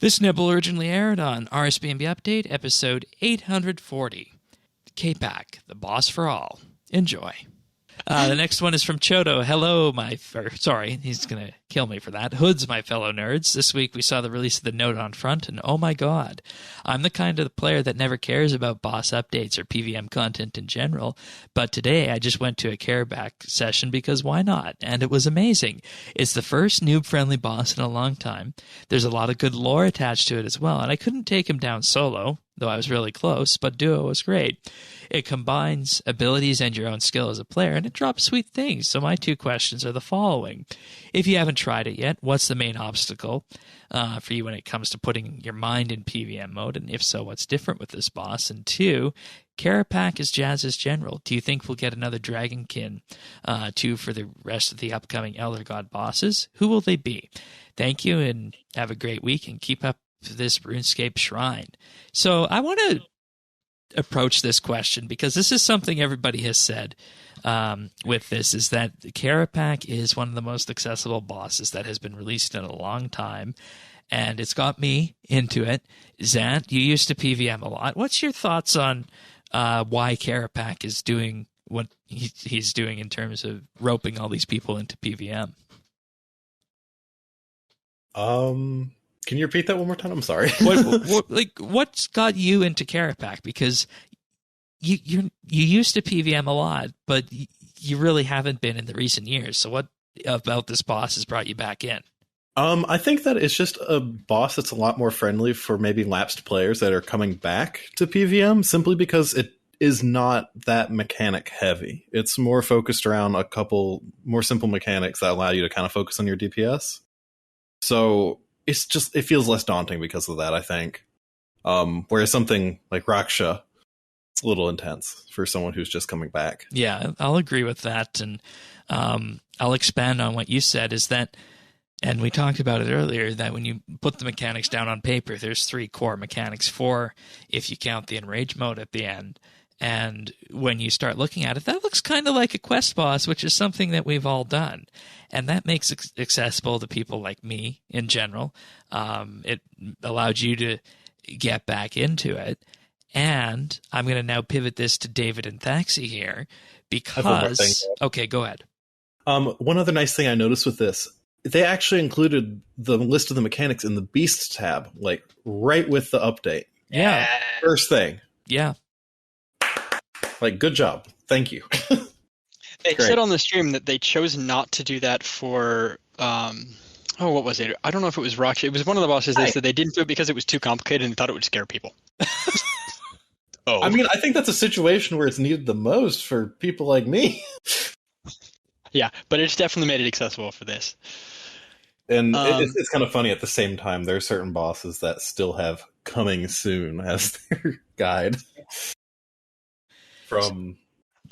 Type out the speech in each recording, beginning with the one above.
This nibble originally aired on RSBANDB Update, episode 840. Kerapac, the boss for all. Enjoy. The next one is from Chodo. Hello, sorry, he's going to kill me for that. Hoods, my fellow nerds. This week we saw the release of the Note on Front, and oh my god, I'm the kind of player that never cares about boss updates or PvM content in general, but today I just went to a Kerapac session because why not? And it was amazing. It's the first noob-friendly boss in a long time. There's a lot of good lore attached to it as well, and I couldn't take him down solo, though I was really close, but duo was great. It combines abilities and your own skill as a player, and it drops sweet things. So my two questions are the following. If you haven't tried it yet, what's the main obstacle for you when it comes to putting your mind in PvM mode? And if so, what's different with this boss? And two, Kerapac is Jazz's general. Do you think we'll get another Dragonkin too for the rest of the upcoming Elder God bosses? Who will they be? Thank you, and have a great week, and keep up this RuneScape shrine. So I want to approach this question because this is something everybody has said with this, is that Kerapac is one of the most accessible bosses that has been released in a long time, and it's got me into it. Zant, you used to PvM a lot. What's your thoughts on why Kerapac is doing what he's doing in terms of roping all these people into PvM? Can you repeat that one more time? I'm sorry. What's got you into Kerapac? Because you used to PvM a lot, but you really haven't been in the recent years. So what about this boss has brought you back in? I think that it's just a boss that's a lot more friendly for maybe lapsed players that are coming back to PvM, simply because it is not that mechanic heavy. It's more focused around a couple more simple mechanics that allow you to kind of focus on your DPS. So it feels less daunting because of that, I think. Whereas something like Raksha, it's a little intense for someone who's just coming back. Yeah, I'll agree with that. And I'll expand on what you said, is that, and we talked about it earlier, that when you put the mechanics down on paper, there's 3 core mechanics, 4 if you count the enrage mode at the end. And when you start looking at it, that looks kind of like a quest boss, which is something that we've all done. And that makes it accessible to people like me in general. It allowed you to get back into it. And I'm going to now pivot this to David and Thaxi here because... Okay, go ahead. One other nice thing I noticed with this, they actually included the list of the mechanics in the Beasts tab, like right with the update. Yeah. First thing. Yeah. Like, good job. Thank you. They said on the stream that they chose not to do that for, what was it? I don't know if it was Raksha. It was one of the bosses. They said they didn't do it because it was too complicated and thought it would scare people. I mean, I think that's a situation where it's needed the most for people like me. Yeah, but it's definitely made it accessible for this. And it's kind of funny at the same time. There are certain bosses that still have coming soon as their guide.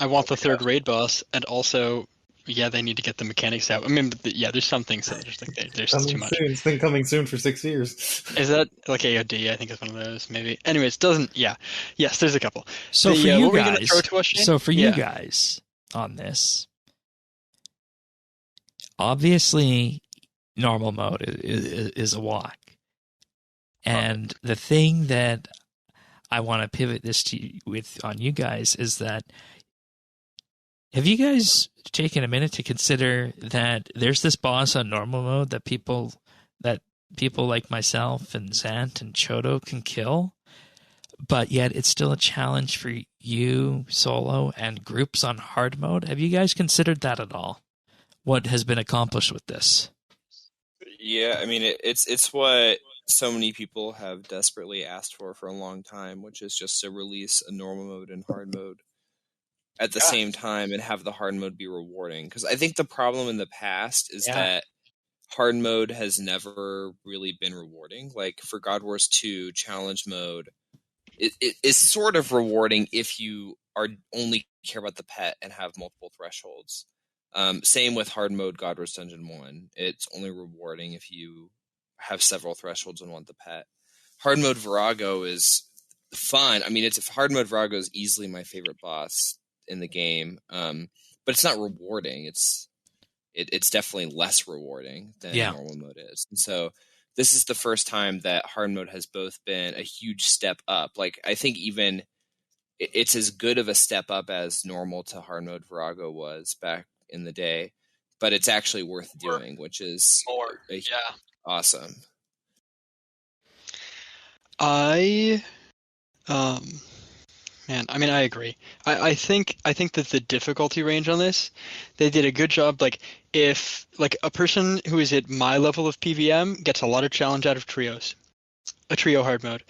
I want the third raid boss, and also, they need to get the mechanics out. I mean, there's some things that are just like there's too much. It's been coming soon for 6 years. Is that like AOD? I think it's one of those, maybe. Anyways, doesn't. Yeah, yes, there's a couple. So for you guys, guys on this, obviously, normal mode is a walk, and the thing that I want to pivot this on you guys is that, have you guys taken a minute to consider that there's this boss on normal mode that people like myself and Zant and Chodo can kill, but yet it's still a challenge for you solo and groups on hard mode? Have you guys considered that at all? What has been accomplished with this? Yeah, I mean, it's what so many people have desperately asked for a long time, which is just to release a normal mode and hard mode at the same time and have the hard mode be rewarding. Because I think the problem in the past is that hard mode has never really been rewarding. Like for God Wars 2 challenge mode, it is sort of rewarding if you only care about the pet and have multiple thresholds. Same with hard mode God Wars Dungeon 1. It's only rewarding if you have several thresholds and want the pet. Hard mode Virago is fun. I mean, hard mode Virago is easily my favorite boss in the game, but it's not rewarding. It's definitely less rewarding than normal mode is. And so this is the first time that hard mode has both been a huge step up. Like, I think even it's as good of a step up as normal to hard mode Virago was back in the day, but it's actually worth doing, which is awesome. I agree. I think that the difficulty range on this, they did a good job. Like, if like a person who is at my level of PvM gets a lot of challenge out of trios, a trio hard mode.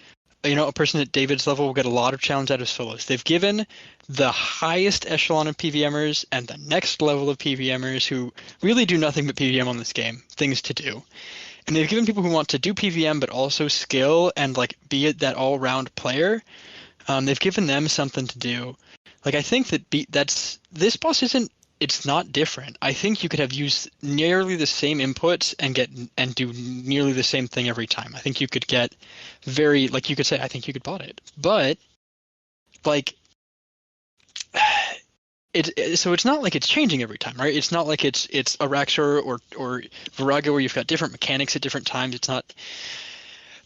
A person at David's level will get a lot of challenge out of solos. They've given the highest echelon of PvM'ers and the next level of PvM'ers who really do nothing but PvM on this game, things to do. And they've given people who want to do PvM but also skill and like be that all-round player, they've given them something to do. Like, I think that this boss it's not different. I think you could have used nearly the same inputs and do nearly the same thing every time. I think you could get you could say, I think you could bot it. But like, so it's not like it's changing every time, right? It's not like it's Araxor or Virago where you've got different mechanics at different times. It's not,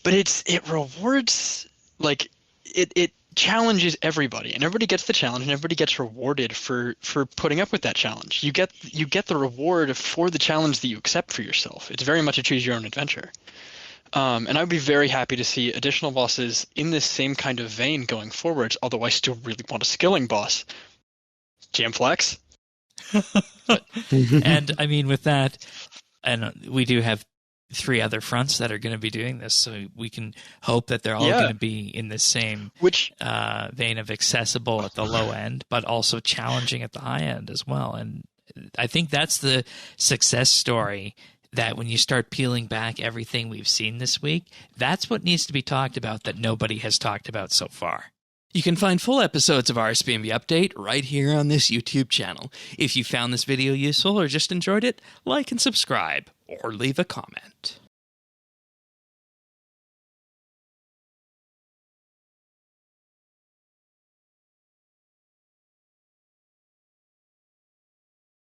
but it rewards, like it challenges everybody, and everybody gets the challenge, and everybody gets rewarded for putting up with that challenge. You get the reward for the challenge that you accept for yourself. It's very much a choose your own adventure. And I'd be very happy to see additional bosses in this same kind of vein going forward, although I still really want a skilling boss. Jamflex. And I mean, with that, and we do have 3 other fronts that are going to be doing this, so we can hope that they're all going to be in the same vein of accessible at the low end, but also challenging at the high end as well. And I think that's the success story, that when you start peeling back everything we've seen this week, that's what needs to be talked about that nobody has talked about so far. You can find full episodes of RSBANDB Update right here on this YouTube channel. If you found this video useful or just enjoyed it, like and subscribe, or leave a comment.